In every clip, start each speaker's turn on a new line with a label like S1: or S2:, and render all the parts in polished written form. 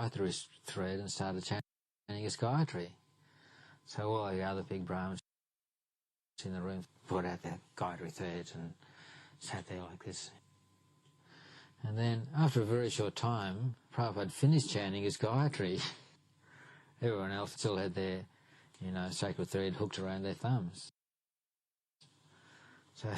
S1: Gayatri thread and started chanting his Gayatri. So all the other big Brahmins in the room brought out their Gayatri threads and sat there like this. And then, after a very short time, Prabhupada finished chanting his Gayatri. Everyone else still had their, sacred thread hooked around their thumbs. So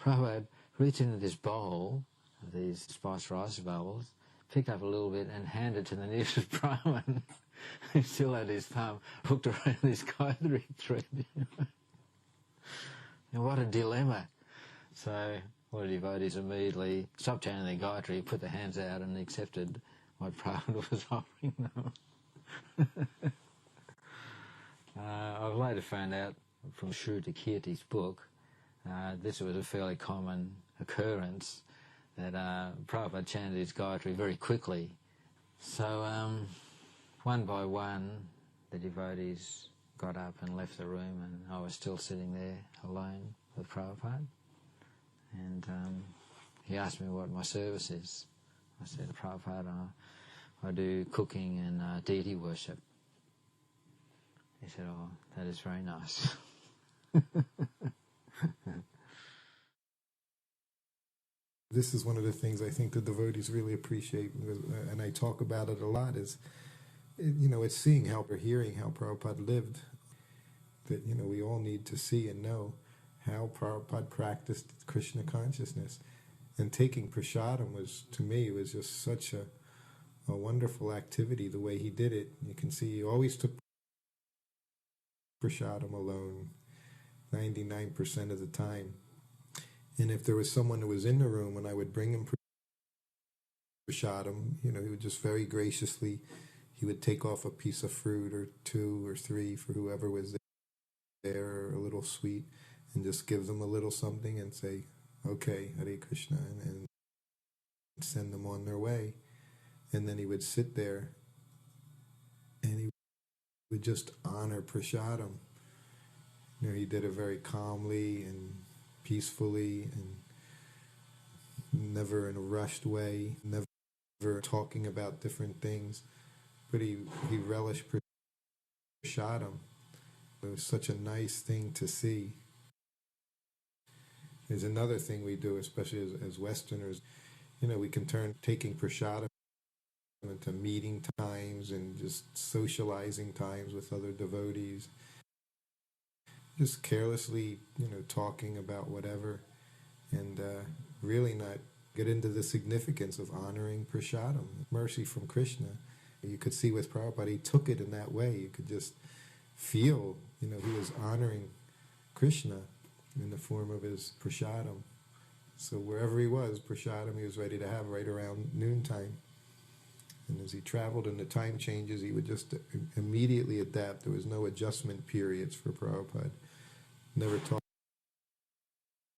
S1: Prabhupada reached into this bowl of these spiced rice bubbles, picked up a little bit and handed it to the nearest Brahmin who still had his thumb hooked around this Gayatri thread. And what a dilemma. So all the devotees immediately stopped chanting their Gayatri, put their hands out and accepted what Prabhupada was offering them. I've later found out from Shruta Kirti's book, this was a fairly common occurrence, that Prabhupada chanted his Gayatri very quickly. So one by one the devotees got up and left the room, and I was still sitting there alone with Prabhupada. And he asked me what my service is. I said, Prabhupada, I do cooking and deity worship. He said, oh, that is very nice.
S2: This is one of the things I think the devotees really appreciate, and I talk about it a lot, is, it's seeing how, or hearing how Prabhupada lived. That, we all need to see and know how Prabhupada practiced Krishna consciousness. And taking prasadam was, to me, was just such a wonderful activity, the way he did it. You can see he always took prasadam alone, 99% of the time. And if there was someone who was in the room, when I would bring him prasadam, he would just very graciously, he would take off a piece of fruit or 2 or 3 for whoever was there, or a little sweet, and just give them a little something and say, okay, Hare Krishna, and send them on their way. And then he would sit there and he would just honor prasadam. He did it very calmly and peacefully, and never in a rushed way, never talking about different things, but he relished prasadam. It was such a nice thing to see. There's another thing we do, especially as Westerners, we can turn taking prasadam into meeting times and just socializing times with other devotees. Just carelessly, talking about whatever, and really not get into the significance of honoring prasadam, mercy from Krishna. You could see with Prabhupada, he took it in that way. You could just feel, he was honoring Krishna in the form of his prasadam. So wherever he was, prasadam he was ready to have right around noontime. And as he traveled and the time changes, he would just immediately adapt. There was no adjustment periods for Prabhupada. Never talked